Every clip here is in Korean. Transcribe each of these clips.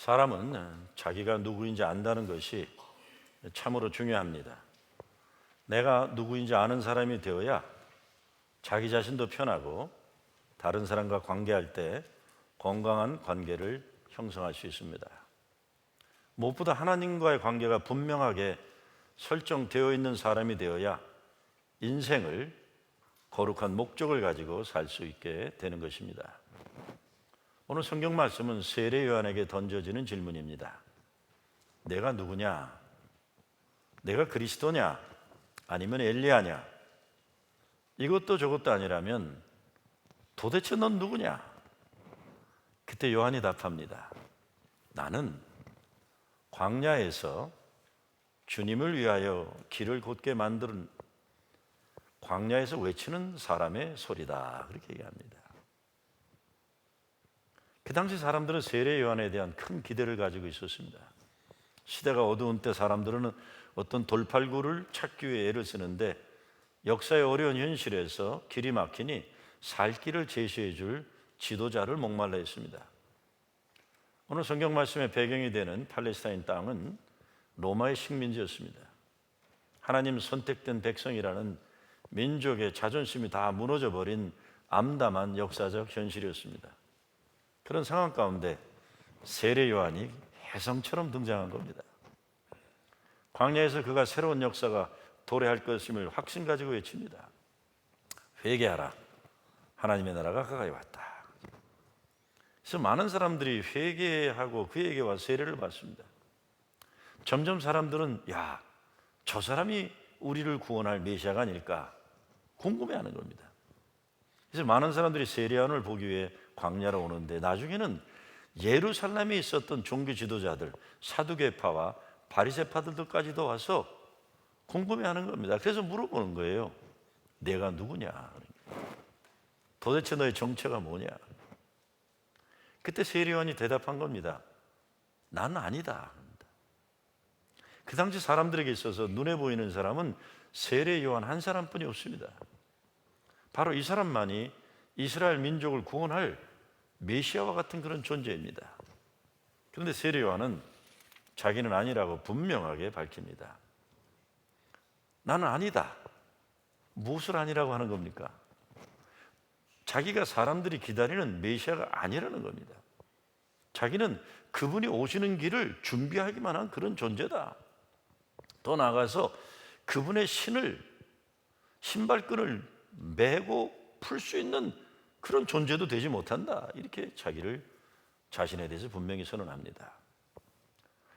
사람은 자기가 누구인지 안다는 것이 참으로 중요합니다. 내가 누구인지 아는 사람이 되어야 자기 자신도 편하고 다른 사람과 관계할 때 건강한 관계를 형성할 수 있습니다. 무엇보다 하나님과의 관계가 분명하게 설정되어 있는 사람이 되어야 인생을 거룩한 목적을 가지고 살 수 있게 되는 것입니다. 오늘 성경 말씀은 세례 요한에게 던져지는 질문입니다. 내가 누구냐? 내가 그리스도냐? 아니면 엘리야냐? 이것도 저것도 아니라면 도대체 넌 누구냐? 그때 요한이 답합니다. 나는 광야에서 주님을 위하여 길을 곧게 만드는 광야에서 외치는 사람의 소리다. 그렇게 얘기합니다. 그 당시 사람들은 세례 요한에 대한 큰 기대를 가지고 있었습니다. 시대가 어두운 때 사람들은 어떤 돌팔구를 찾기 위해 애를 쓰는데 역사의 어려운 현실에서 길이 막히니 살 길을 제시해 줄 지도자를 목말라 했습니다. 오늘 성경 말씀의 배경이 되는 팔레스타인 땅은 로마의 식민지였습니다. 하나님 선택된 백성이라는 민족의 자존심이 다 무너져버린 암담한 역사적 현실이었습니다. 그런 상황 가운데 세례 요한이 혜성처럼 등장한 겁니다. 광야에서 그가 새로운 역사가 도래할 것임을 확신 가지고 외칩니다. 회개하라. 하나님의 나라가 가까이 왔다. 그래서 많은 사람들이 회개하고 그에게 와 세례를 받습니다. 점점 사람들은 저 사람이 우리를 구원할 메시아가 아닐까 궁금해하는 겁니다. 그래서 많은 사람들이 세례 요한을 보기 위해 광야로 오는데 나중에는 예루살렘에 있었던 종교 지도자들, 사두개파와 바리새파들까지도 와서 궁금해하는 겁니다. 그래서 물어보는 거예요. 내가 누구냐? 도대체 너의 정체가 뭐냐? 그때 세례 요한이 대답한 겁니다. 나는 아니다. 그 당시 사람들에게 있어서 눈에 보이는 사람은 세례 요한 한 사람뿐이 없습니다. 바로 이 사람만이 이스라엘 민족을 구원할 메시아와 같은 그런 존재입니다. 그런데 세례 요한은 자기는 아니라고 분명하게 밝힙니다. 나는 아니다. 무엇을 아니라고 하는 겁니까? 자기가 사람들이 기다리는 메시아가 아니라는 겁니다. 자기는 그분이 오시는 길을 준비하기만 한 그런 존재다. 더 나아가서 그분의 신발끈을 매고 풀 수 있는 그런 존재도 되지 못한다. 이렇게 자신에 대해서 분명히 선언합니다.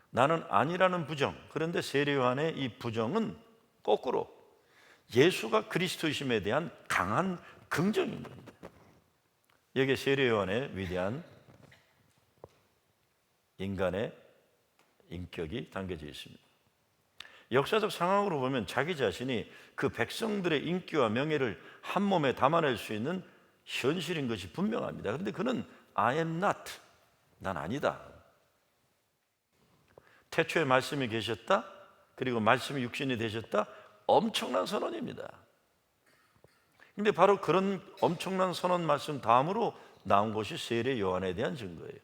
나는 아니라는 부정. 그런데 세례 요한의 이 부정은 거꾸로 예수가 그리스도이심에 대한 강한 긍정인 겁니다. 여기에 세례 요한의 위대한 인간의 인격이 담겨져 있습니다. 역사적 상황으로 보면 자기 자신이 그 백성들의 인기와 명예를 한 몸에 담아낼 수 있는 현실인 것이 분명합니다. 그런데 그는 I am not, 난 아니다. 태초에 말씀이 계셨다, 그리고 말씀이 육신이 되셨다, 엄청난 선언입니다. 그런데 바로 그런 엄청난 선언 말씀 다음으로 나온 것이 세례 요한에 대한 증거예요.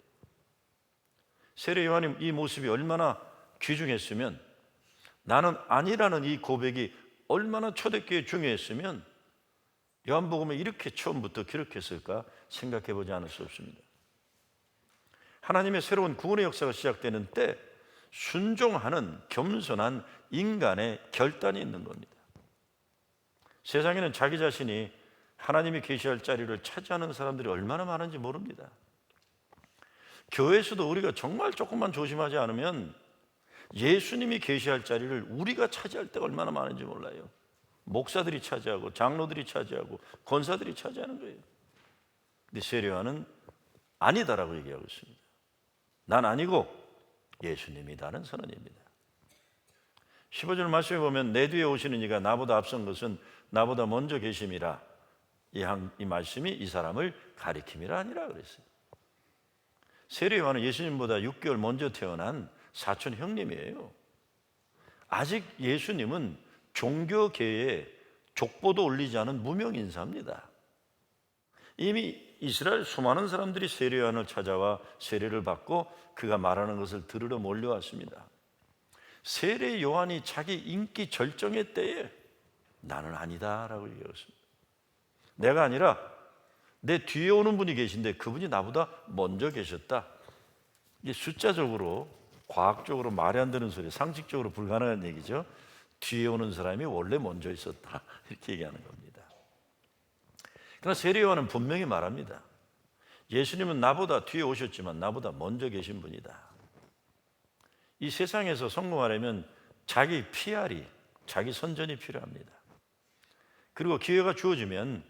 세례 요한의 이 모습이 얼마나 귀중했으면, 나는 아니라는 이 고백이 얼마나 초대교회에 중요했으면 요한복음에 이렇게 처음부터 기록했을까 생각해 보지 않을 수 없습니다. 하나님의 새로운 구원의 역사가 시작되는 때 순종하는 겸손한 인간의 결단이 있는 겁니다. 세상에는 자기 자신이 하나님이 계시할 자리를 차지하는 사람들이 얼마나 많은지 모릅니다. 교회에서도 우리가 정말 조금만 조심하지 않으면 예수님이 계시할 자리를 우리가 차지할 때가 얼마나 많은지 몰라요. 목사들이 차지하고 장로들이 차지하고 권사들이 차지하는 거예요. 근데 세례 요한은 아니다라고 얘기하고 있습니다. 난 아니고 예수님이다는 선언입니다. 15절 말씀에 보면 내 뒤에 오시는 이가 나보다 앞선 것은 나보다 먼저 계심이라, 이 말씀이 이 사람을 가리킴이라 아니라 그랬어요. 세례 요한은 예수님보다 6개월 먼저 태어난 사촌 형님이에요. 아직 예수님은 종교계에 족보도 올리지 않은 무명 인사입니다. 이미 이스라엘 수많은 사람들이 세례 요한을 찾아와 세례를 받고 그가 말하는 것을 들으러 몰려왔습니다. 세례 요한이 자기 인기 절정의 때에 나는 아니다라고 얘기했습니다. 내가 아니라 내 뒤에 오는 분이 계신데 그분이 나보다 먼저 계셨다. 이게 숫자적으로 과학적으로 말이 안 되는 소리, 상식적으로 불가능한 얘기죠. 뒤에 오는 사람이 원래 먼저 있었다 이렇게 얘기하는 겁니다. 그러나 세례 요한은 분명히 말합니다. 예수님은 나보다 뒤에 오셨지만 나보다 먼저 계신 분이다. 이 세상에서 성공하려면 자기 PR이, 자기 선전이 필요합니다. 그리고 기회가 주어지면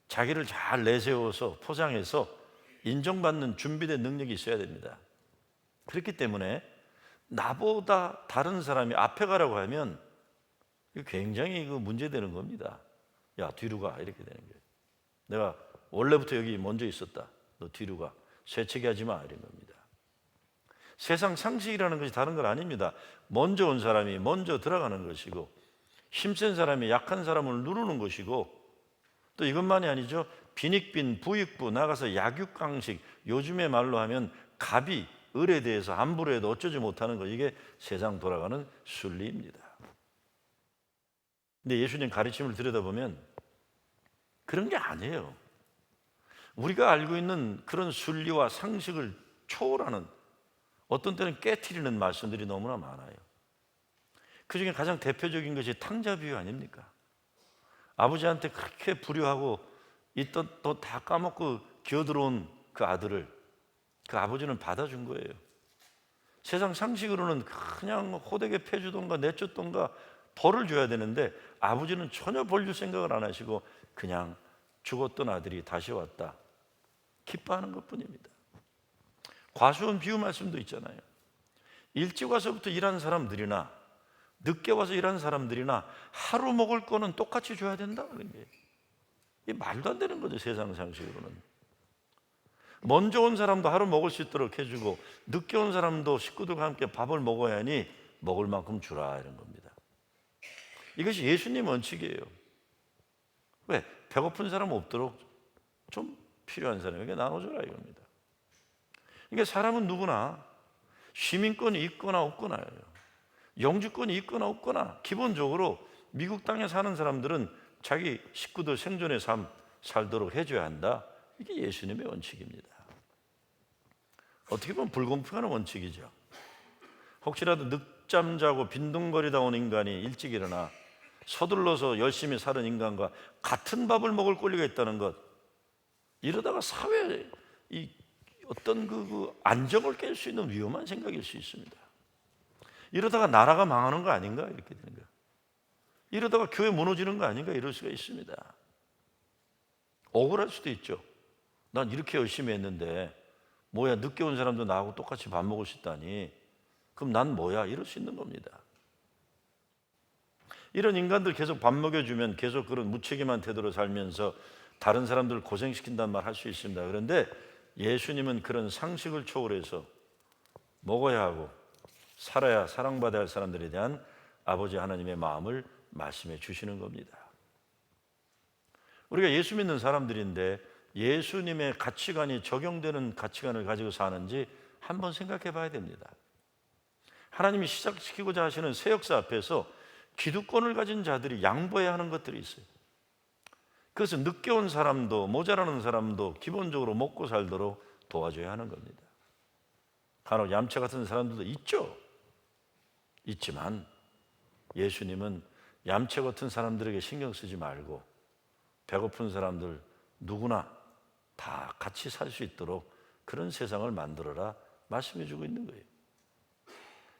자기를 잘 내세워서 포장해서 인정받는 준비된 능력이 있어야 됩니다. 그렇기 때문에 나보다 다른 사람이 앞에 가라고 하면 굉장히 문제되는 겁니다. 야, 뒤로 가 이렇게 되는 거예요. 내가 원래부터 여기 먼저 있었다. 너 뒤로 가. 쇠치기 하지 마 이런 겁니다. 세상 상식이라는 것이 다른 건 아닙니다. 먼저 온 사람이 먼저 들어가는 것이고 힘센 사람이 약한 사람을 누르는 것이고 또 이것만이 아니죠. 빈익빈 부익부 나가서 약육강식, 요즘의 말로 하면 갑이 을에 대해서 함부로 해도 어쩌지 못하는 것, 이게 세상 돌아가는 순리입니다. 근데 예수님 가르침을 들여다보면 그런 게 아니에요. 우리가 알고 있는 그런 순리와 상식을 초월하는, 어떤 때는 깨트리는 말씀들이 너무나 많아요. 그 중에 가장 대표적인 것이 탕자 비유 아닙니까? 아버지한테 그렇게 불효하고 있던 또 다 까먹고 기어들어온 그 아들을 그 아버지는 받아준 거예요. 세상 상식으로는 그냥 호되게 패주던가 내쫓던가 벌을 줘야 되는데 아버지는 전혀 벌 줄 생각을 안 하시고 그냥 죽었던 아들이 다시 왔다 기뻐하는 것뿐입니다. 과수원 비유 말씀도 있잖아요. 일찍 와서부터 일하는 사람들이나 늦게 와서 일하는 사람들이나 하루 먹을 거는 똑같이 줘야 된다 그런 게, 이게 말도 안 되는 거죠. 세상 상식으로는. 먼저 온 사람도 하루 먹을 수 있도록 해주고 늦게 온 사람도 식구들과 함께 밥을 먹어야 하니 먹을 만큼 주라 이런 겁니다. 이것이 예수님 원칙이에요. 왜? 배고픈 사람 없도록 좀 필요한 사람에게 나눠줘라 이겁니다. 그러니까 사람은 누구나 시민권이 있거나 없거나요. 영주권이 있거나 없거나 기본적으로 미국 땅에 사는 사람들은 자기 식구들 생존의 삶 살도록 해줘야 한다. 이게 예수님의 원칙입니다. 어떻게 보면 불공평한 원칙이죠. 혹시라도 늦잠 자고 빈둥거리다 온 인간이 일찍 일어나 서둘러서 열심히 사는 인간과 같은 밥을 먹을 권리가 있다는 것, 이러다가 사회에 어떤 안정을 깰 수 있는 위험한 생각일 수 있습니다. 이러다가 나라가 망하는 거 아닌가 이렇게 되는 거예요. 이러다가 교회 무너지는 거 아닌가 이럴 수가 있습니다. 억울할 수도 있죠. 난 이렇게 열심히 했는데 뭐야, 늦게 온 사람도 나하고 똑같이 밥 먹을 수 있다니 그럼 난 뭐야, 이럴 수 있는 겁니다. 이런 인간들 계속 밥 먹여주면 계속 그런 무책임한 태도로 살면서 다른 사람들을 고생시킨다는 말 할 수 있습니다. 그런데 예수님은 그런 상식을 초월해서 먹어야 하고 살아야 사랑받아야 할 사람들에 대한 아버지 하나님의 마음을 말씀해 주시는 겁니다. 우리가 예수 믿는 사람들인데 예수님의 가치관이 적용되는 가치관을 가지고 사는지 한번 생각해 봐야 됩니다. 하나님이 시작시키고자 하시는 새 역사 앞에서 기득권을 가진 자들이 양보해야 하는 것들이 있어요. 그것은 늦게 온 사람도 모자라는 사람도 기본적으로 먹고 살도록 도와줘야 하는 겁니다. 간혹 얌체 같은 사람들도 있죠. 있지만 예수님은 얌체 같은 사람들에게 신경 쓰지 말고 배고픈 사람들 누구나 다 같이 살 수 있도록 그런 세상을 만들어라 말씀해 주고 있는 거예요.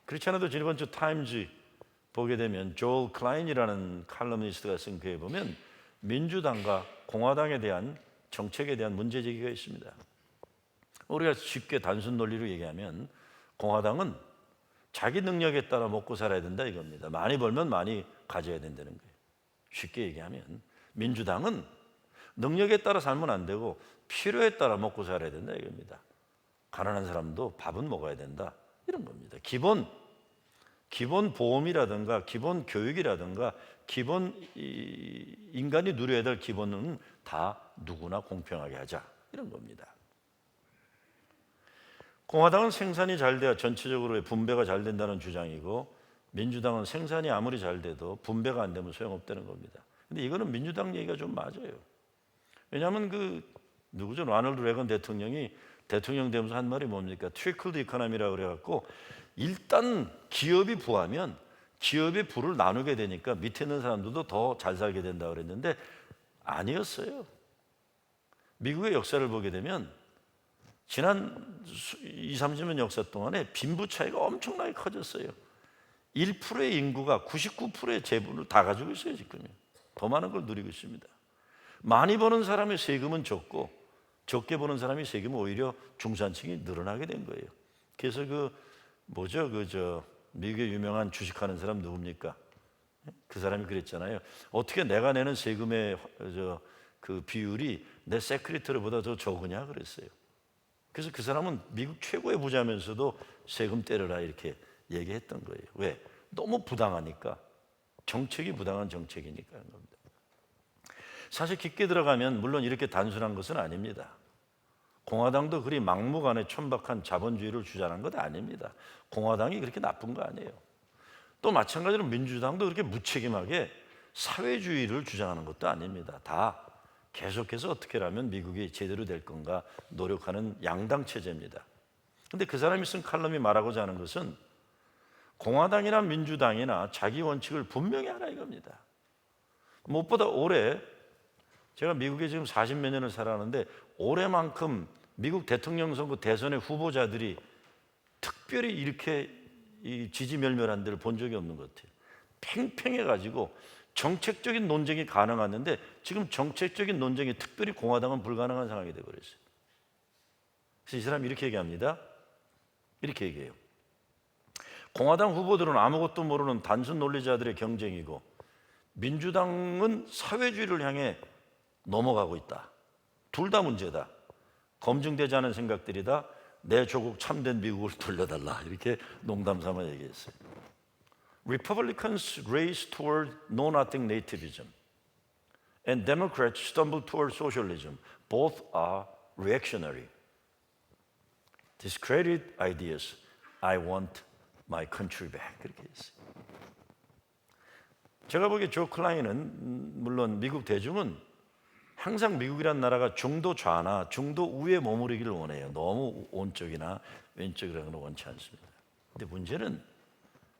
그렇지 않아도 이번 주 타임즈 보게 되면 조엘 클라인이라는 칼럼니스트가 쓴 글에 보면 민주당과 공화당에 대한 정책에 대한 문제제기가 있습니다. 우리가 쉽게 단순 논리로 얘기하면 공화당은 자기 능력에 따라 먹고 살아야 된다 이겁니다. 많이 벌면 많이 가져야 된다는 거예요. 쉽게 얘기하면 민주당은 능력에 따라 살면 안 되고 필요에 따라 먹고 살아야 된다 이겁니다. 가난한 사람도 밥은 먹어야 된다 이런 겁니다. 기본 기본 보험이라든가 기본 교육이라든가 기본 인간이 누려야 될 기본은 다 누구나 공평하게 하자, 이런 겁니다. 공화당은 생산이 잘 돼야 전체적으로 분배가 잘 된다는 주장이고, 민주당은 생산이 아무리 잘 돼도 분배가 안 되면 소용없다는 겁니다. 근데 이거는 민주당 얘기가 좀 맞아요. 왜냐하면 누구죠? 라널드 레건 대통령이 대통령 되면서 한 말이 뭡니까? 트리클드 이코노미라고 그래갖고, 일단 기업이 부하면 기업의 부를 나누게 되니까 밑에 있는 사람들도 더 잘 살게 된다고 그랬는데 아니었어요. 미국의 역사를 보게 되면 지난 20, 30년 역사 동안에 빈부 차이가 엄청나게 커졌어요. 1%의 인구가 99%의 재분을 다 가지고 있어요. 지금 더 많은 걸 누리고 있습니다. 많이 버는 사람의 세금은 적고 적게 버는 사람의 세금은 오히려 중산층이 늘어나게 된 거예요. 그래서 미국의 유명한 주식하는 사람 누굽니까? 그 사람이 그랬잖아요. 어떻게 내가 내는 세금의 그 비율이 내 세크리터리보다 더 적으냐 그랬어요. 그래서 그 사람은 미국 최고의 부자면서도 세금 때려라 이렇게 얘기했던 거예요. 왜? 너무 부당하니까. 정책이 부당한 정책이니까 그런 겁니다. 사실 깊게 들어가면 물론 이렇게 단순한 것은 아닙니다. 공화당도 그리 막무가내 천박한 자본주의를 주장한 것 아닙니다. 공화당이 그렇게 나쁜 거 아니에요. 또 마찬가지로 민주당도 그렇게 무책임하게 사회주의를 주장하는 것도 아닙니다. 다 계속해서 어떻게 하면 미국이 제대로 될 건가 노력하는 양당 체제입니다. 그런데 그 사람이 쓴 칼럼이 말하고자 하는 것은 공화당이나 민주당이나 자기 원칙을 분명히 하라 이겁니다. 무엇보다 올해 제가 미국에 지금 40몇 년을 살아왔는데 올해만큼 미국 대통령 선거 대선의 후보자들이 특별히 이렇게 지지멸멸한 데를 본 적이 없는 것 같아요. 팽팽해가지고 정책적인 논쟁이 가능했는데 지금 정책적인 논쟁이 특별히 공화당은 불가능한 상황이 되어버렸어요. 그래서 이 사람이 이렇게 얘기합니다. 이렇게 얘기해요. 공화당 후보들은 아무것도 모르는 단순 논리자들의 경쟁이고 민주당은 사회주의를 향해 넘어가고 있다. 둘 다 문제다. 검증되지 않은 생각들이다. 내 조국 참된 미국을 돌려달라. 이렇게 농담 삼아 얘기했어요. Republicans race toward know-nothing nativism and Democrats stumble toward socialism. Both are reactionary. Discredited ideas. I want my country back. 그렇게 했어요. 제가 보기에 조 클라인은 물론 미국 대중은 항상 미국이란 나라가 중도 좌나 중도 우에 머무르기를 원해요. 너무 오른쪽이나 왼쪽이라는 건 원치 않습니다. 근데 문제는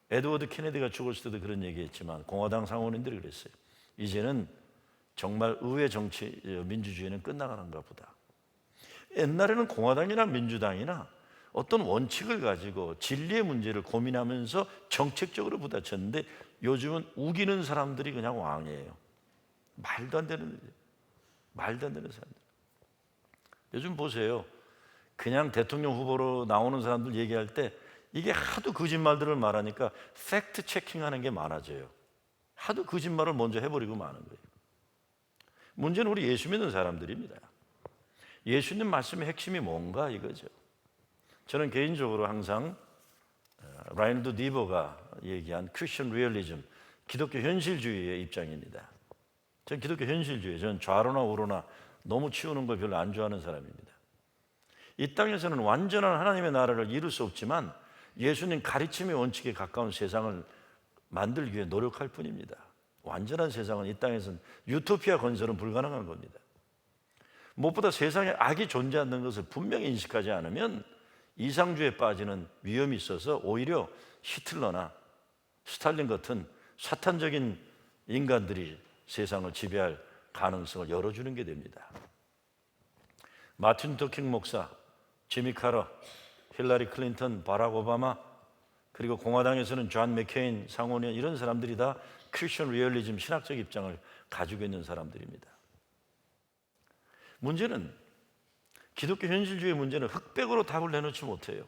에드워드 케네디가 죽었을 때도 그런 얘기했지만 공화당 상원인들이 그랬어요. 이제는 정말 의회 정치 민주주의는 끝나가는가 보다. 옛날에는 공화당이나 민주당이나 어떤 원칙을 가지고 진리의 문제를 고민하면서 정책적으로 부딪혔는데 요즘은 우기는 사람들이 그냥 왕이에요. 말도 안 되는 사람들. 요즘 보세요. 그냥 대통령 후보로 나오는 사람들 얘기할 때 이게 하도 거짓말들을 말하니까 팩트 체킹하는 게 많아져요. 하도 거짓말을 먼저 해버리고 마는 거예요. 문제는 우리 예수 믿는 사람들입니다. 예수님 말씀의 핵심이 뭔가 이거죠. 저는 개인적으로 항상 라이널드 니버가 얘기한 크리스천 리얼리즘, 기독교 현실주의의 입장입니다. 저는 기독교 현실주의, 저는 좌로나 우로나 너무 치우는 걸 별로 안 좋아하는 사람입니다. 이 땅에서는 완전한 하나님의 나라를 이룰 수 없지만 예수님 가르침의 원칙에 가까운 세상을 만들기 위해 노력할 뿐입니다. 완전한 세상은 이 땅에서는 유토피아 건설은 불가능한 겁니다. 무엇보다 세상에 악이 존재하는 것을 분명히 인식하지 않으면 이상주의에 빠지는 위험이 있어서 오히려 히틀러나 스탈린 같은 사탄적인 인간들이 세상을 지배할 가능성을 열어주는 게 됩니다. 마틴 루터 킹 목사, 지미 카러, 힐러리 클린턴, 바락 오바마, 그리고 공화당에서는 존 맥케인 상원의원, 이런 사람들이 다 크리스천 리얼리즘 신학적 입장을 가지고 있는 사람들입니다. 문제는 기독교 현실주의 문제는 흑백으로 답을 내놓지 못해요.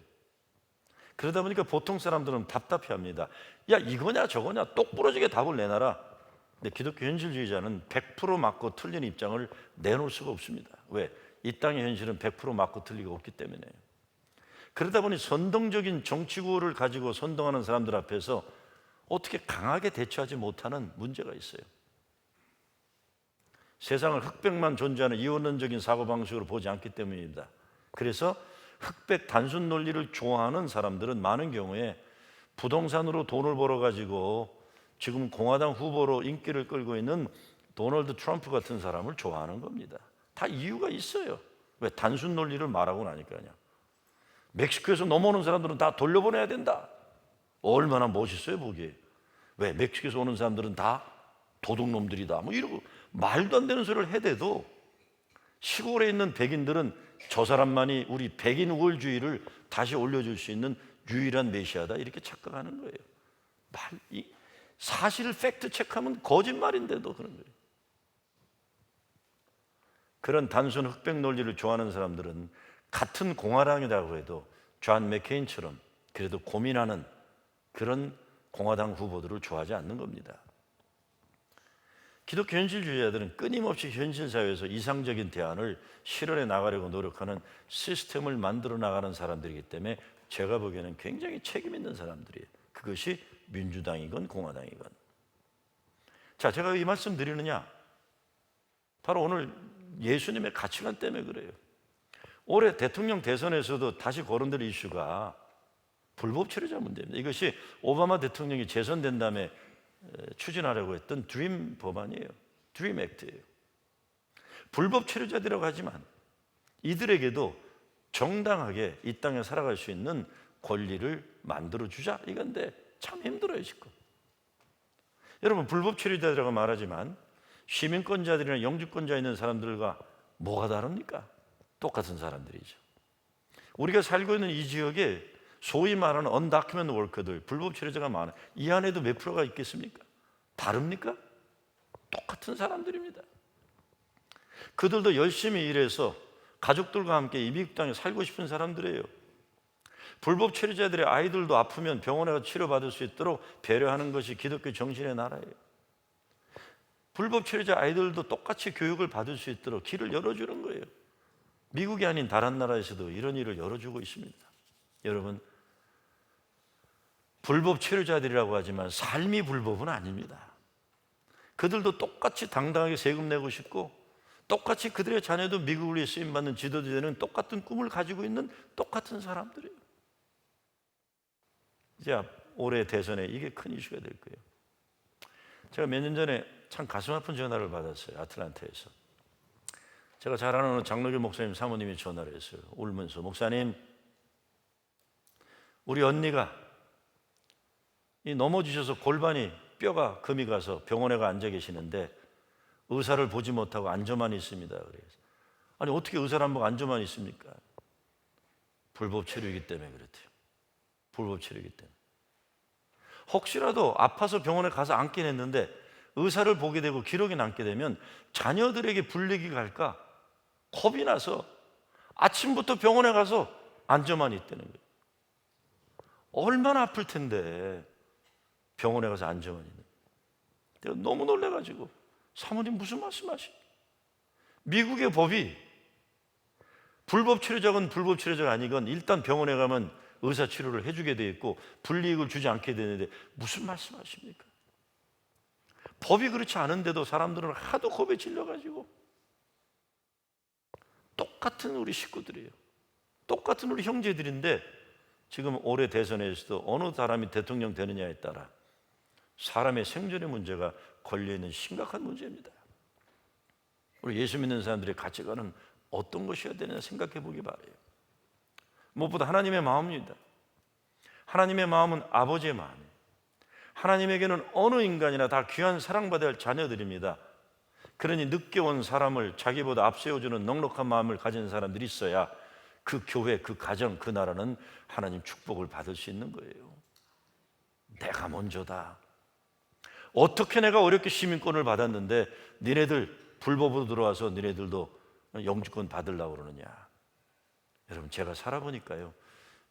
그러다 보니까 보통 사람들은 답답해합니다. 야, 이거냐 저거냐 똑부러지게 답을 내놔라. 근데 기독교 현실주의자는 100% 맞고 틀린 입장을 내놓을 수가 없습니다. 왜? 이 땅의 현실은 100% 맞고 틀리고 없기 때문에요. 그러다 보니 선동적인 정치 구호를 가지고 선동하는 사람들 앞에서 어떻게 강하게 대처하지 못하는 문제가 있어요. 세상을 흑백만 존재하는 이원론적인 사고방식으로 보지 않기 때문입니다. 그래서 흑백 단순 논리를 좋아하는 사람들은 많은 경우에 부동산으로 돈을 벌어가지고 지금 공화당 후보로 인기를 끌고 있는 도널드 트럼프 같은 사람을 좋아하는 겁니다. 다 이유가 있어요. 왜? 단순 논리를 말하고 나니까요. 멕시코에서 넘어오는 사람들은 다 돌려보내야 된다. 얼마나 멋있어요 보기에. 왜? 멕시코에서 오는 사람들은 다 도둑놈들이다 뭐 이러고 말도 안 되는 소리를 해대도 시골에 있는 백인들은 저 사람만이 우리 백인 우월주의를 다시 올려줄 수 있는 유일한 메시아다 이렇게 착각하는 거예요. 사실을 팩트 체크하면 거짓말인데도 그런 거예요. 그런 단순 흑백 논리를 좋아하는 사람들은 같은 공화당이라고 해도 존 맥케인처럼 그래도 고민하는 그런 공화당 후보들을 좋아하지 않는 겁니다. 기독교 현실주의자들은 끊임없이 현실 사회에서 이상적인 대안을 실현해 나가려고 노력하는 시스템을 만들어 나가는 사람들이기 때문에 제가 보기에는 굉장히 책임 있는 사람들이에요. 그것이 민주당이건 공화당이건. 자, 제가 이 말씀 드리느냐? 바로 오늘 예수님의 가치관 때문에 그래요. 올해 대통령 대선에서도 다시 거론될 이슈가 불법 체류자 문제입니다. 이것이 오바마 대통령이 재선된 다음에 추진하려고 했던 드림 법안이에요. 드림 액트예요. 불법 체류자들이라고 하지만 이들에게도 정당하게 이 땅에 살아갈 수 있는 권리를 만들어주자 이건데 참 힘들어요 지금. 여러분 불법 체류자들이라고 말하지만 시민권자들이나 영주권자 있는 사람들과 뭐가 다릅니까? 똑같은 사람들이죠. 우리가 살고 있는 이 지역에 소위 말하는 언다큐멘트 워커들, 불법 체류자가 많아요. 이 안에도 몇 프로가 있겠습니까? 다릅니까? 똑같은 사람들입니다. 그들도 열심히 일해서 가족들과 함께 이 미국 땅에 살고 싶은 사람들이에요. 불법 체류자들의 아이들도 아프면 병원에 가서 치료받을 수 있도록 배려하는 것이 기독교 정신의 나라예요. 불법 체류자 아이들도 똑같이 교육을 받을 수 있도록 길을 열어주는 거예요. 미국이 아닌 다른 나라에서도 이런 일을 열어주고 있습니다. 여러분, 불법 체류자들이라고 하지만 삶이 불법은 아닙니다. 그들도 똑같이 당당하게 세금 내고 싶고 똑같이 그들의 자녀도 미국을 위해 쓰임받는 지도자 되는 똑같은 꿈을 가지고 있는 똑같은 사람들이에요. 이제 올해 대선에 이게 큰 이슈가 될 거예요. 제가 몇 년 전에 참 가슴 아픈 전화를 받았어요. 아틀란타에서. 제가 잘 아는 어느 장로교 목사님 사모님이 전화를 했어요. 울면서 목사님, 우리 언니가 넘어지셔서 골반이 뼈가 금이 가서 병원에 가 앉아 계시는데 의사를 보지 못하고 앉아만 있습니다. 그래서 아니 어떻게 의사를 안 보고 앉아만 있습니까? 불법 체류이기 때문에 그렇대요. 불법 체류이기 때문에. 혹시라도 아파서 병원에 가서 앉긴 했는데 의사를 보게 되고 기록이 남게 되면 자녀들에게 불리기 갈까 겁이 나서 아침부터 병원에 가서 앉아만 있다는 거예요. 얼마나 아플 텐데 병원에 가서 앉아만 있는. 내가 너무 놀래가지고 사모님 무슨 말씀하시? 미국의 법이 불법 치료자건 불법 치료자가 아니건 일단 병원에 가면 의사 치료를 해주게 돼 있고 불이익을 주지 않게 되는데 무슨 말씀하십니까? 법이 그렇지 않은데도 사람들은 하도 겁에 질려가지고 똑같은 우리 식구들이에요. 똑같은 우리 형제들인데 지금 올해 대선에서도 어느 사람이 대통령 되느냐에 따라 사람의 생존의 문제가 걸려있는 심각한 문제입니다. 우리 예수 믿는 사람들의 가치관은 어떤 것이어야 되느냐 생각해 보기 바라요. 무엇보다 하나님의 마음입니다. 하나님의 마음은 아버지의 마음이에요. 하나님에게는 어느 인간이나 다 귀한 사랑받아야 할 자녀들입니다. 그러니 늦게 온 사람을 자기보다 앞세워주는 넉넉한 마음을 가진 사람들이 있어야 그 교회, 그 가정, 그 나라는 하나님 축복을 받을 수 있는 거예요. 내가 먼저다. 어떻게 내가 어렵게 시민권을 받았는데 니네들 불법으로 들어와서 니네들도 영주권 받으려고 그러느냐. 여러분 제가 살아보니까요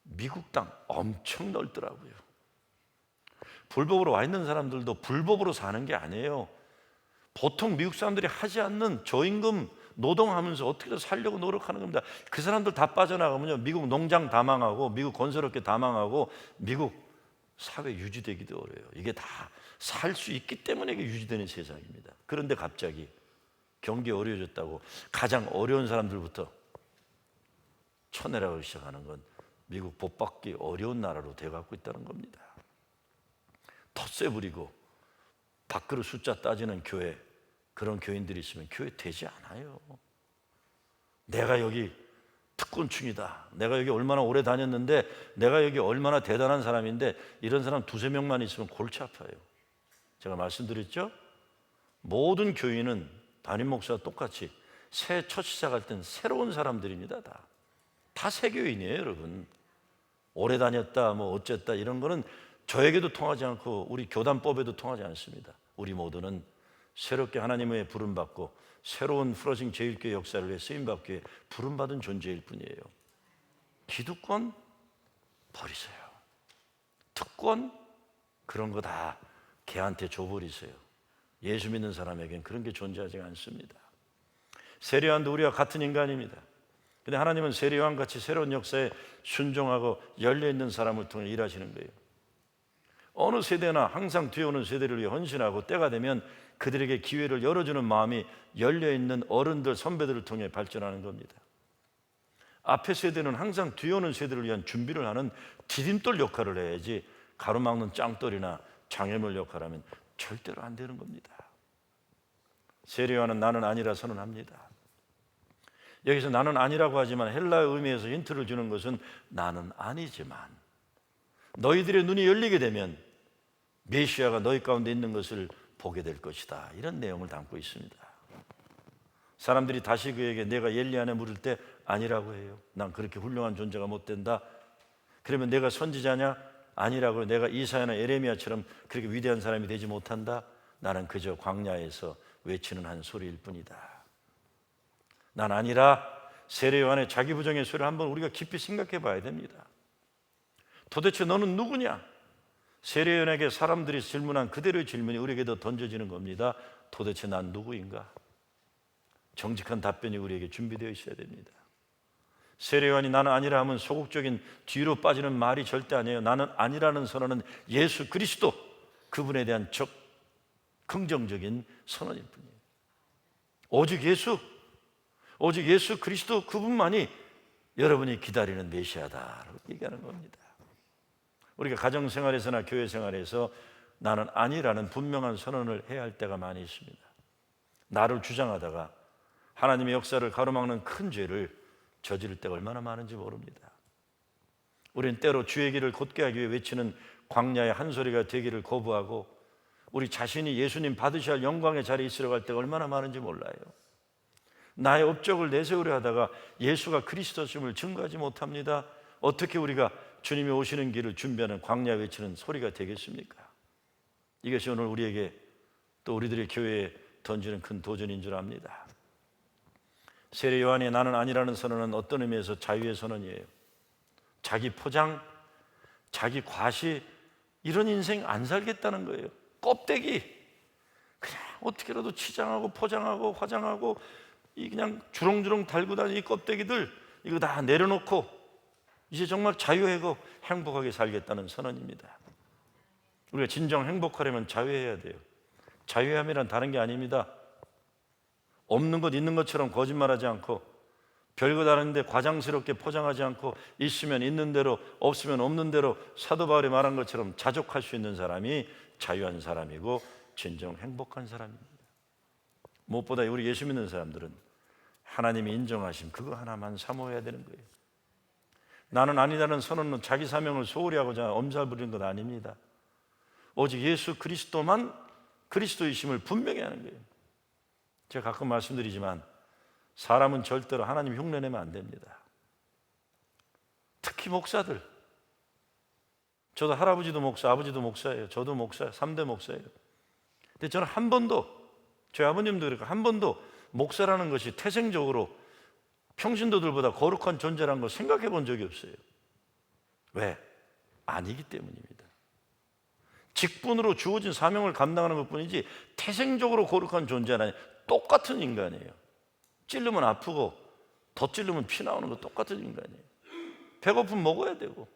미국 땅 엄청 넓더라고요. 불법으로 와 있는 사람들도 불법으로 사는 게 아니에요. 보통 미국 사람들이 하지 않는 저임금 노동하면서 어떻게든 살려고 노력하는 겁니다. 그 사람들 다 빠져나가면요, 미국 농장 다 망하고, 미국 건설업계 다 망하고, 미국 사회 유지되기도 어려워요. 이게 다 살 수 있기 때문에 이게 유지되는 세상입니다. 그런데 갑자기 경기 어려워졌다고 가장 어려운 사람들부터 쳐내라고 시작하는 건 미국 복받기 어려운 나라로 돼가고 있다는 겁니다. 텃세 부리고 밖으로 숫자 따지는 교회, 그런 교인들이 있으면 교회 되지 않아요. 내가 여기 특권층이다, 내가 여기 얼마나 오래 다녔는데, 내가 여기 얼마나 대단한 사람인데, 이런 사람 두세 명만 있으면 골치 아파요. 제가 말씀드렸죠? 모든 교인은 담임 목사와 똑같이 새 첫 시작할 땐 새로운 사람들입니다. 다 새 교인이에요, 여러분. 오래 다녔다, 뭐 어쨌다, 이런 거는 저에게도 통하지 않고 우리 교단법에도 통하지 않습니다. 우리 모두는 새롭게 하나님의 부름받고 새로운 프로징 제일교회 역사를 위해 쓰임받기 위해 부름받은 존재일 뿐이에요. 기득권 버리세요. 특권 그런 거 다 걔한테 줘버리세요. 예수 믿는 사람에겐 그런 게 존재하지 않습니다. 세례요한도 우리와 같은 인간입니다. 근데 하나님은 세례요한 같이 새로운 역사에 순종하고 열려있는 사람을 통해 일하시는 거예요. 어느 세대나 항상 뒤에 오는 세대를 위해 헌신하고, 때가 되면 그들에게 기회를 열어주는 마음이 열려있는 어른들, 선배들을 통해 발전하는 겁니다. 앞에 세대는 항상 뒤에 오는 세대를 위한 준비를 하는 디딤돌 역할을 해야지, 가로막는 짱돌이나 장애물 역할을 하면 절대로 안 되는 겁니다. 세례요한은 나는 아니라 선언합니다. 여기서 나는 아니라고 하지만 헬라어 의미에서 힌트를 주는 것은 나는 아니지만 너희들의 눈이 열리게 되면 메시아가 너희 가운데 있는 것을 보게 될 것이다, 이런 내용을 담고 있습니다. 사람들이 다시 그에게 내가 엘리야 안에 물을 때 아니라고 해요. 난 그렇게 훌륭한 존재가 못 된다. 그러면 내가 선지자냐? 아니라고. 내가 이사야나 예레미야처럼 그렇게 위대한 사람이 되지 못한다. 나는 그저 광야에서 외치는 한 소리일 뿐이다. 난 아니라. 세례요한의 자기 부정의 소리를 한번 우리가 깊이 생각해 봐야 됩니다. 도대체 너는 누구냐? 세례요한에게 사람들이 질문한 그대로의 질문이 우리에게도 던져지는 겁니다. 도대체 난 누구인가? 정직한 답변이 우리에게 준비되어 있어야 됩니다. 세례요한이 나는 아니라 하면 소극적인 뒤로 빠지는 말이 절대 아니에요. 나는 아니라는 선언은 예수 그리스도, 그분에 대한 긍정적인 선언일 뿐이에요. 오직 예수 그리스도, 그분만이 여러분이 기다리는 메시아다라고 얘기하는 겁니다. 우리가 가정생활에서나 교회생활에서 나는 아니라는 분명한 선언을 해야 할 때가 많이 있습니다. 나를 주장하다가 하나님의 역사를 가로막는 큰 죄를 저지를 때가 얼마나 많은지 모릅니다. 우리는 때로 주의 길을 곧게 하기 위해 외치는 광야의 한 소리가 되기를 거부하고, 우리 자신이 예수님 받으셔야 할 영광의 자리에 있으려고 할 때가 얼마나 많은지 몰라요. 나의 업적을 내세우려 하다가 예수가 그리스도심을 증거하지 못합니다. 어떻게 우리가 주님이 오시는 길을 준비하는 광야 외치는 소리가 되겠습니까? 이것이 오늘 우리에게, 또 우리들의 교회에 던지는 큰 도전인 줄 압니다. 세례 요한의 나는 아니라는 선언은 어떤 의미에서 자유의 선언이에요. 자기 포장, 자기 과시, 이런 인생 안 살겠다는 거예요. 껍데기 그냥 어떻게라도 치장하고 포장하고 화장하고 이 그냥 주렁주렁 달고 다니는 이 껍데기들, 이거 다 내려놓고 이제 정말 자유하고 행복하게 살겠다는 선언입니다. 우리가 진정 행복하려면 자유해야 돼요. 자유함이란 다른 게 아닙니다. 없는 것 있는 것처럼 거짓말하지 않고, 별거 다른데 과장스럽게 포장하지 않고, 있으면 있는 대로 없으면 없는 대로 사도 바울이 말한 것처럼 자족할 수 있는 사람이 자유한 사람이고 진정 행복한 사람입니다. 무엇보다 우리 예수 믿는 사람들은 하나님이 인정하신 그거 하나만 사모해야 되는 거예요. 나는 아니라는 선언은 자기 사명을 소홀히 하고자 엄살 부리는 것 아닙니다. 오직 예수 그리스도만 그리스도이심을 분명히 하는 거예요. 제가 가끔 말씀드리지만 사람은 절대로 하나님 흉내내면 안 됩니다. 특히 목사들. 저도 할아버지도 목사, 아버지도 목사예요. 저도 목사예요. 3대 목사예요. 근데 저는 한 번도, 저희 아버님도 그렇고 한 번도 목사라는 것이 태생적으로 평신도들보다 거룩한 존재라는 걸 생각해 본 적이 없어요. 왜? 아니기 때문입니다. 직분으로 주어진 사명을 감당하는 것뿐이지 태생적으로 거룩한 존재는 아니에요. 똑같은 인간이에요. 찔르면 아프고 더 찔르면 피 나오는 거 똑같은 인간이에요. 배고프면 먹어야 되고.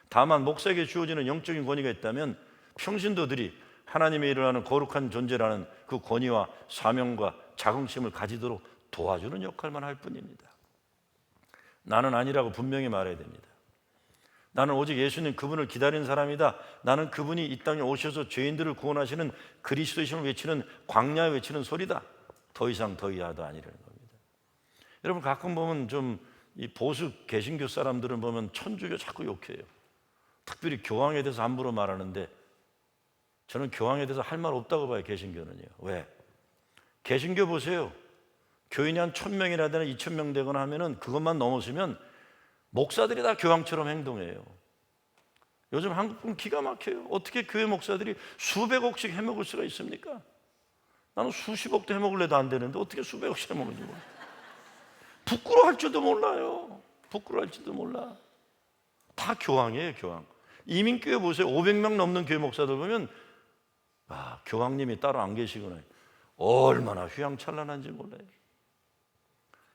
다만 목사에게 주어지는 영적인 권위가 있다면 평신도들이 하나님의 일을 하는 거룩한 존재라는 그 권위와 사명과 자긍심을 가지도록 도와주는 역할만 할 뿐입니다. 나는 아니라고 분명히 말해야 됩니다. 나는 오직 예수님 그분을 기다리는 사람이다. 나는 그분이 이 땅에 오셔서 죄인들을 구원하시는 그리스도이심을 외치는 광야에 외치는 소리다. 더 이상 더 이하도 아니라는 겁니다. 여러분 가끔 보면 좀 이 보수 개신교 사람들은 보면 천주교 자꾸 욕해요. 특별히 교황에 대해서 함부로 말하는데 저는 교황에 대해서 할 말 없다고 봐요. 개신교는요. 왜? 개신교 보세요. 교인이 한 1000명이나 되나 2000명 되거나 하면은 그것만 넘어서면 목사들이 다 교황처럼 행동해요. 요즘 한국은 기가 막혀요. 어떻게 교회 목사들이 수백억씩 해먹을 수가 있습니까? 나는 수십억도 해먹을래도 안 되는데 어떻게 수백억씩 해먹는지 몰라요. 부끄러워할 줄도 몰라요. 부끄러워할 줄도 몰라. 다 교황이에요. 교황. 이민교회 보세요. 500명 넘는 교회 목사들 보면 교황님이 따로 안 계시구나. 얼마나 휘황찬란한지 몰라요.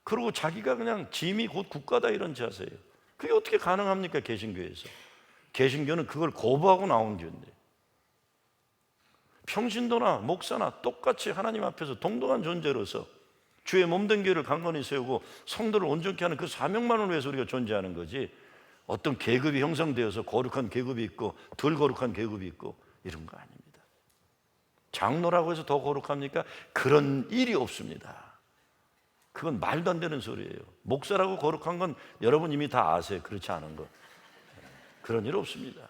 그리고 자기가 그냥 짐이 곧 국가다 이런 자세예요. 그게 어떻게 가능합니까? 개신교에서. 개신교는 그걸 거부하고 나온 교인데, 평신도나 목사나 똑같이 하나님 앞에서 동등한 존재로서 주의 몸된 교회를 강건히 세우고 성도를 온전케 하는 그 사명만을 위해서 우리가 존재하는 거지, 어떤 계급이 형성되어서 거룩한 계급이 있고 덜 거룩한 계급이 있고 이런 거 아닙니다. 장로라고 해서 더 거룩합니까? 그런 일이 없습니다. 그건 말도 안 되는 소리예요. 목사라고 거룩한 건 여러분 이미 다 아세요. 그렇지 않은 거. 그런 일 없습니다.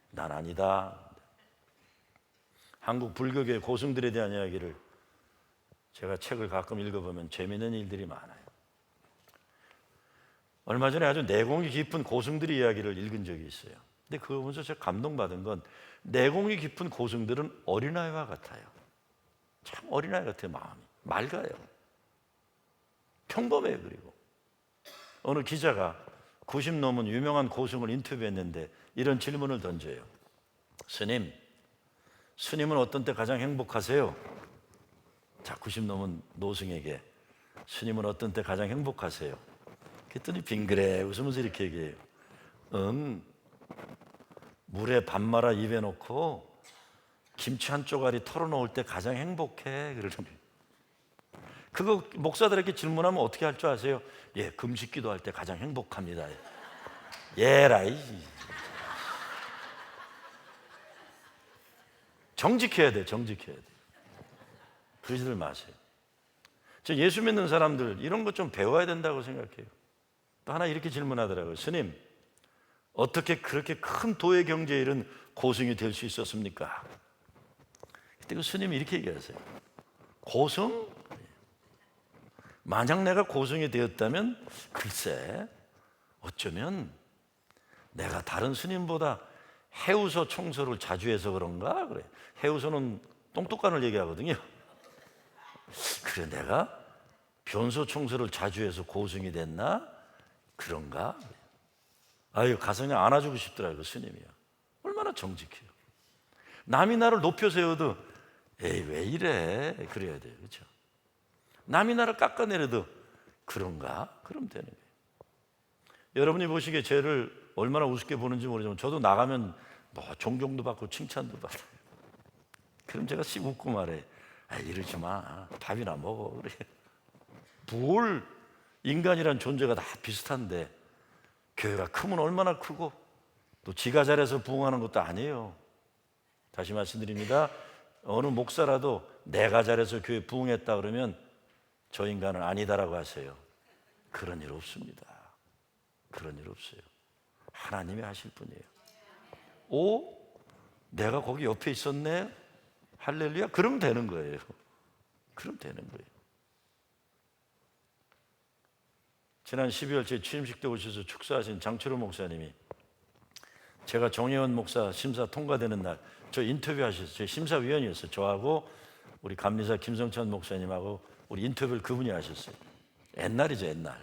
난 아니다. 한국 불교계 고승들에 대한 이야기를 제가 책을 가끔 읽어보면 재미있는 일들이 많아요. 얼마 전에 아주 내공이 깊은 고승들의 이야기를 읽은 적이 있어요. 근데 그거 보면서 제가 감동받은 건 내공이 깊은 고승들은 어린아이와 같아요. 참 어린아이 같아요. 마음이 맑아요. 평범해요. 그리고 어느 기자가 90 넘은 유명한 고승을 인터뷰했는데 이런 질문을 던져요. 스님은 어떤 때 가장 행복하세요? 자, 90 넘은 노승에게 스님은 어떤 때 가장 행복하세요? 그랬더니 빙그레 웃으면서 이렇게 얘기해요. 물에 밥 말아 입에 넣고 김치 한 쪼가리 털어놓을 때 가장 행복해. 그러는 거예요. 그거 목사들에게 질문하면 어떻게 할 줄 아세요? 예, 금식 기도할 때 가장 행복합니다. 예라이. 정직해야 돼, 정직해야 돼. 그러지들 마세요. 저 예수 믿는 사람들 이런 거 좀 배워야 된다고 생각해요. 또 하나 이렇게 질문하더라고요. 스님, 어떻게 그렇게 큰 도의 경제에 이른 고승이 될 수 있었습니까? 그때 그 스님이 이렇게 얘기하세요. 고승? 만약 내가 고승이 되었다면 글쎄 어쩌면 내가 다른 스님보다 해우소 청소를 자주 해서 그런가? 그래. 해우소는 똥똑간을 얘기하거든요. 그래, 내가 변소 청소를 자주 해서 고승이 됐나? 그런가? 아유, 가서 그냥 안아주고 싶더라고요. 스님이요. 얼마나 정직해요. 남이 나를 높여 세워도 에이 왜 이래? 그래야 돼요. 그렇죠? 남이 나를 깎아내려도 그런가? 그럼 되는 거예요. 여러분이 보시기에 쟤를 얼마나 우습게 보는지 모르지만 저도 나가면 뭐 존경도 받고 칭찬도 받아요. 그럼 제가 씩 웃고 말해. 이러지 마. 밥이나 먹어. 그래. 뭘 인간이란 존재가 다 비슷한데 교회가 크면 얼마나 크고 또 지가 잘해서 부흥하는 것도 아니에요. 다시 말씀드립니다. 어느 목사라도 내가 잘해서 교회 부흥했다 그러면 저 인간은 아니다라고 하세요. 그런 일 없습니다. 그런 일 없어요. 하나님이 하실 분이에요. 오? 내가 거기 옆에 있었네? 할렐루야? 그러면 되는 거예요. 그럼 되는 거예요. 지난 12월 제 취임식 때 오셔서 축사하신 장철호 목사님이 제가 정혜원 목사 심사 통과되는 날 저 인터뷰하셨어요. 제 심사위원이었어요. 저하고 우리 감리사 김성찬 목사님하고 우리 인터뷰를 그분이 하셨어요. 옛날이죠, 옛날.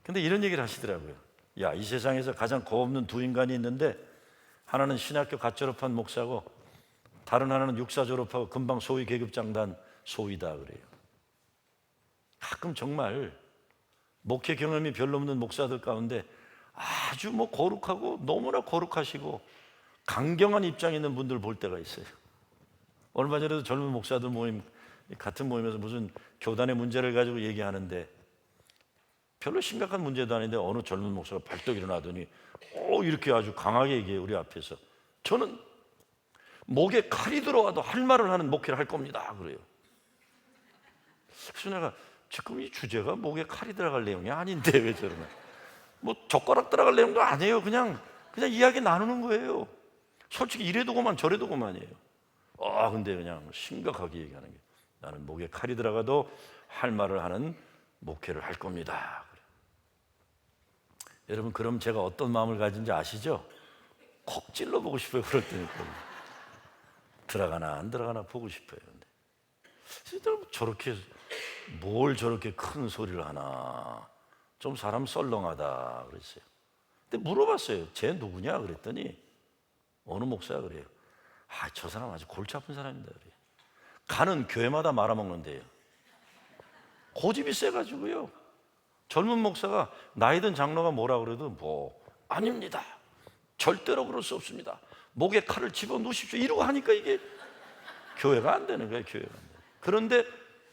근데 이런 얘기를 하시더라고요. 야, 이 세상에서 가장 겁없는 두 인간이 있는데 하나는 신학교 갓 졸업한 목사고 다른 하나는 육사 졸업하고 금방 소위 계급장단 소위다 그래요. 가끔 정말 목회 경험이 별로 없는 목사들 가운데 아주 거룩하고 너무나 거룩하시고 강경한 입장에 있는 분들 볼 때가 있어요. 얼마 전에도 젊은 목사들 모임, 같은 모임에서 무슨 교단의 문제를 가지고 얘기하는데 별로 심각한 문제도 아닌데 어느 젊은 목사가 벌떡 일어나더니 이렇게 아주 강하게 얘기해요. 우리 앞에서. 저는 목에 칼이 들어와도 할 말을 하는 목회를 할 겁니다. 그래요. 그래서 내가 지금 이 주제가 목에 칼이 들어갈 내용이 아닌데 왜 저러나. 젓가락 들어갈 내용도 아니에요. 그냥 이야기 나누는 거예요. 솔직히 이래도 그만 저래도 그만이에요. 근데 그냥 심각하게 얘기하는 게 나는 목에 칼이 들어가도 할 말을 하는 목회를 할 겁니다. 그래. 여러분 그럼 제가 어떤 마음을 가진지 아시죠? 콕 찔러보고 싶어요. 그럴 때는 들어가나 안 들어가나 보고 싶어요. 근데 저렇게 뭘 저렇게 큰 소리를 하나 좀 사람 썰렁하다 그랬어요. 근데 물어봤어요. 쟤 누구냐 그랬더니 어느 목사가 그래요. 저 사람 아주 골치 아픈 사람입니다. 그래요. 가는 교회마다 말아먹는데요. 고집이 세가지고요. 젊은 목사가 나이 든 장로가 뭐라 그래도 아닙니다. 절대로 그럴 수 없습니다. 목에 칼을 집어넣으십시오. 이러고 하니까 이게 교회가 안 되는 거예요. 교회가 안 돼요. 그런데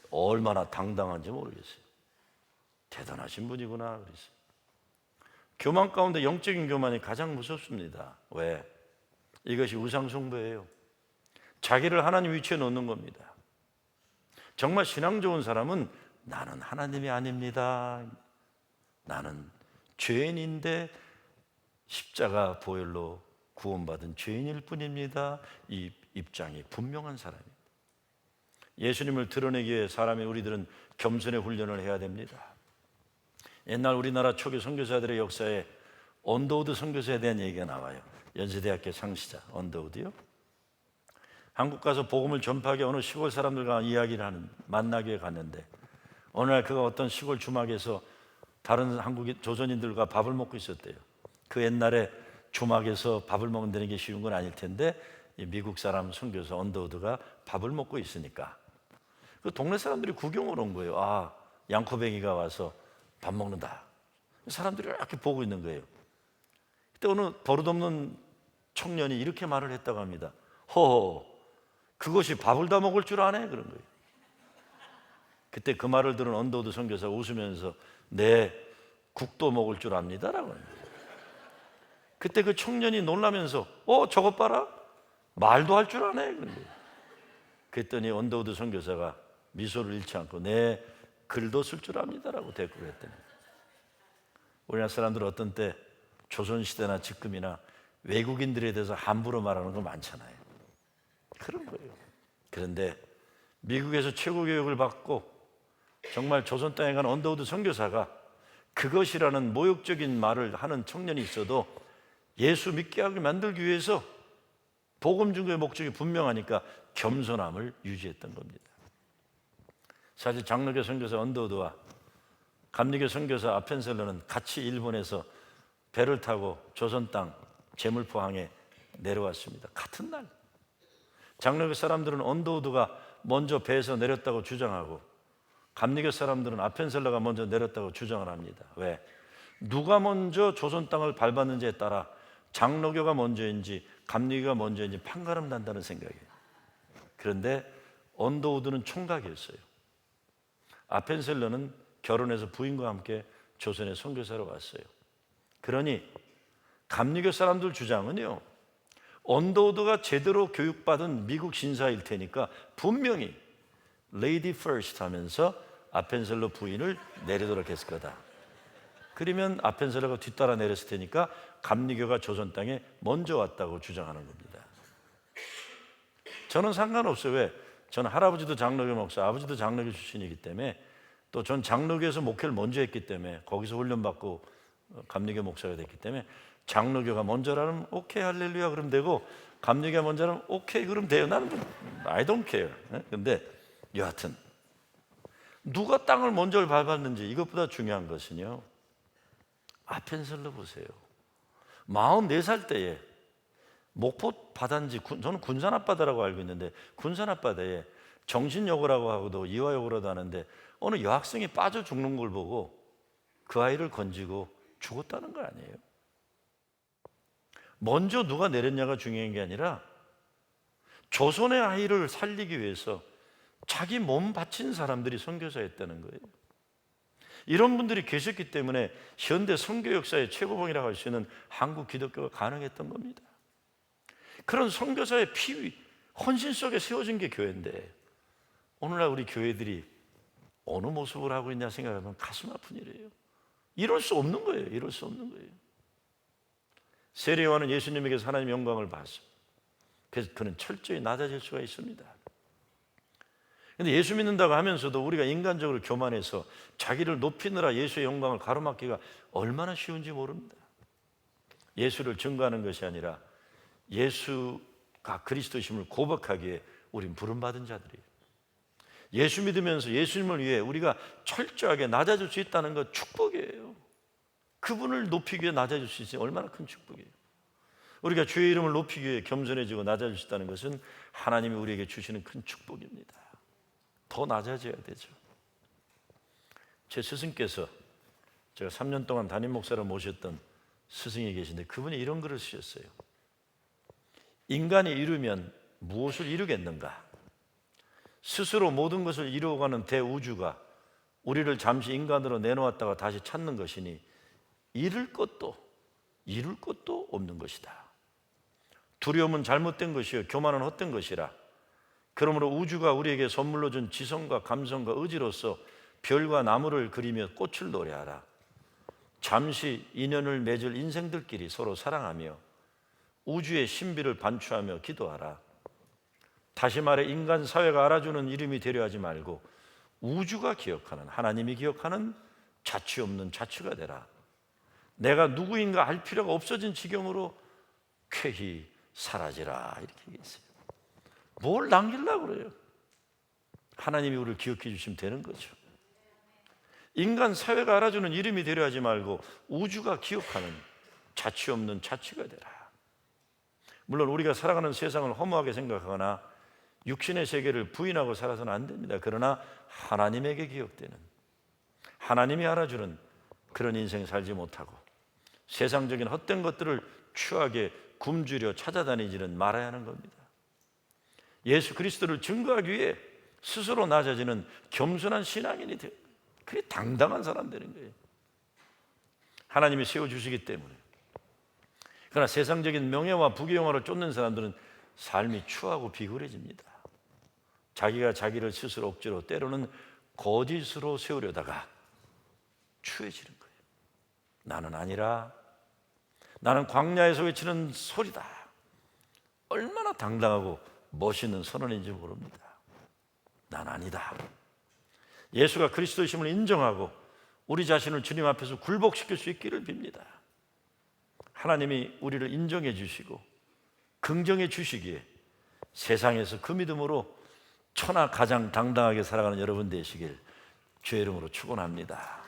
얼마나 당당한지 모르겠어요. 대단하신 분이구나 그랬어요. 교만 가운데 영적인 교만이 가장 무섭습니다. 왜? 이것이 우상숭배예요. 자기를 하나님 위치에 놓는 겁니다. 정말 신앙 좋은 사람은 나는 하나님이 아닙니다. 나는 죄인인데 십자가 보혈로 구원받은 죄인일 뿐입니다. 이 입장이 분명한 사람입니다. 예수님을 드러내기 위해 우리들은 겸손의 훈련을 해야 됩니다. 옛날 우리나라 초기 선교사들의 역사에 언더우드 선교사에 대한 얘기가 나와요. 연세대학교 창시자 언더우드요. 한국 가서 복음을 전파하기 어느 시골 사람들과 이야기를 만나기 위해 갔는데 어느 날 그가 어떤 시골 주막에서 다른 한국인 조선인들과 밥을 먹고 있었대요. 그 옛날에 주막에서 밥을 먹는다는 게 쉬운 건 아닐 텐데 미국 사람 선교사 언더우드가 밥을 먹고 있으니까 그 동네 사람들이 구경을 온 거예요. 양코뱅이가 와서 밥 먹는다. 사람들이 이렇게 보고 있는 거예요. 그때 어느 버릇없는 청년이 이렇게 말을 했다고 합니다. 허허, 그것이 밥을 다 먹을 줄 아네? 그런 거예요. 그때 그 말을 들은 언더우드 선교사가 웃으면서 네, 국도 먹을 줄 압니다 라고 합니다. 그때 그 청년이 놀라면서 저것 봐라, 말도 할 줄 아네? 그런 거예요. 그랬더니 언더우드 선교사가 미소를 잃지 않고 네, 글도 쓸 줄 압니다라고 대꾸를 했더니 우리나라 사람들은 어떤 때 조선시대나 지금이나 외국인들에 대해서 함부로 말하는 거 많잖아요. 그런 거예요. 그런데 미국에서 최고 교육을 받고 정말 조선 땅에 간 언더우드 선교사가 그것이라는 모욕적인 말을 하는 청년이 있어도 예수 믿게 하게 만들기 위해서 복음 증거의 목적이 분명하니까 겸손함을 유지했던 겁니다. 사실 장로교 선교사 언더우드와 감리교 선교사 아펜셀러는 같이 일본에서 배를 타고 조선 땅 제물포항에 내려왔습니다. 같은 날. 장로교 사람들은 언더우드가 먼저 배에서 내렸다고 주장하고 감리교 사람들은 아펜셀러가 먼저 내렸다고 주장을 합니다. 왜? 누가 먼저 조선 땅을 밟았는지에 따라 장로교가 먼저인지 감리교가 먼저인지 판가름 난다는 생각이에요. 그런데 언더우드는 총각이었어요. 아펜셀러는 결혼해서 부인과 함께 조선에 선교사로 왔어요. 그러니 감리교 사람들 주장은요, 언더우드가 제대로 교육받은 미국 신사일 테니까 분명히 레이디 퍼스트 하면서 아펜셀러 부인을 내리도록 했을 거다. 그러면 아펜셀러가 뒤따라 내렸을 테니까 감리교가 조선 땅에 먼저 왔다고 주장하는 겁니다. 저는 상관없어요. 왜? 저는 할아버지도 장로교 목사, 아버지도 장로교 출신이기 때문에 또 전 장로교에서 목회를 먼저 했기 때문에 거기서 훈련받고 감리교 목사가 됐기 때문에 장로교가 먼저라면 오케이 할렐루야 그러면 되고 감리교가 먼저라면 오케이 그러면 돼요. 나는 I don't care. 근데 여하튼 누가 땅을 먼저 밟았는지 이것보다 중요한 것은요, 아펜셀러 보세요. 44살 때에 목포 바다인지 저는 군산 앞바다라고 알고 있는데 군산 앞바다에 정신여고라고 하고도 이화여고라도 하는데 어느 여학생이 빠져 죽는 걸 보고 그 아이를 건지고 죽었다는 거 아니에요. 먼저 누가 내렸냐가 중요한 게 아니라 조선의 아이를 살리기 위해서 자기 몸 바친 사람들이 선교사였다는 거예요. 이런 분들이 계셨기 때문에 현대 선교 역사의 최고봉이라고 할 수 있는 한국 기독교가 가능했던 겁니다. 그런 선교사의 피, 헌신 속에 세워진 게 교회인데 오늘날 우리 교회들이 어느 모습을 하고 있냐 생각하면 가슴 아픈 일이에요. 이럴 수 없는 거예요. 이럴 수 없는 거예요. 세례 요한은 예수님에게서 하나님의 영광을 봤어요. 그래서 그는 철저히 낮아질 수가 있습니다. 그런데 예수 믿는다고 하면서도 우리가 인간적으로 교만해서 자기를 높이느라 예수의 영광을 가로막기가 얼마나 쉬운지 모릅니다. 예수를 증거하는 것이 아니라 예수가 그리스도심을 고백하기에 우린 부름받은 자들이에요. 예수 믿으면서 예수님을 위해 우리가 철저하게 낮아질 수 있다는 것 축복이에요. 그분을 높이기 위해 낮아질 수 있으니 얼마나 큰 축복이에요. 우리가 주의 이름을 높이기 위해 겸손해지고 낮아질 수 있다는 것은 하나님이 우리에게 주시는 큰 축복입니다. 더 낮아져야 되죠. 제 스승께서 제가 3년 동안 담임 목사로 모셨던 스승이 계신데 그분이 이런 글을 쓰셨어요. 인간이 이루면 무엇을 이루겠는가? 스스로 모든 것을 이루어가는 대우주가 우리를 잠시 인간으로 내놓았다가 다시 찾는 것이니 이룰 것도 없는 것이다. 두려움은 잘못된 것이요 교만은 헛된 것이라. 그러므로 우주가 우리에게 선물로 준 지성과 감성과 의지로서 별과 나무를 그리며 꽃을 노래하라. 잠시 인연을 맺을 인생들끼리 서로 사랑하며 우주의 신비를 반추하며 기도하라. 다시 말해 인간 사회가 알아주는 이름이 되려 하지 말고 우주가 기억하는, 하나님이 기억하는 자취 없는 자취가 되라. 내가 누구인가 알 필요가 없어진 지경으로 쾌히 사라지라. 이렇게 얘기했어요. 뭘 남기려고 그래요? 하나님이 우리를 기억해 주시면 되는 거죠. 인간 사회가 알아주는 이름이 되려 하지 말고 우주가 기억하는 자취 없는 자취가 되라. 물론 우리가 살아가는 세상을 허무하게 생각하거나 육신의 세계를 부인하고 살아서는 안 됩니다. 그러나 하나님에게 기억되는, 하나님이 알아주는 그런 인생 살지 못하고 세상적인 헛된 것들을 추하게 굶주려 찾아다니지는 말아야 하는 겁니다. 예수 그리스도를 증거하기 위해 스스로 낮아지는 겸손한 신앙인이 돼요. 그게 당당한 사람 되는 거예요. 하나님이 세워주시기 때문에. 그러나 세상적인 명예와 부귀영화를 쫓는 사람들은 삶이 추하고 비굴해집니다. 자기가 자기를 스스로 억지로 때로는 거짓으로 세우려다가 추해지는 거예요. 나는 아니라, 나는 광야에서 외치는 소리다. 얼마나 당당하고 멋있는 선언인지 모릅니다. 난 아니다. 예수가 그리스도이심을 인정하고 우리 자신을 주님 앞에서 굴복시킬 수 있기를 빕니다. 하나님이 우리를 인정해 주시고 긍정해 주시기에 세상에서 그 믿음으로 천하 가장 당당하게 살아가는 여러분 되시길 주의 이름으로 축원합니다.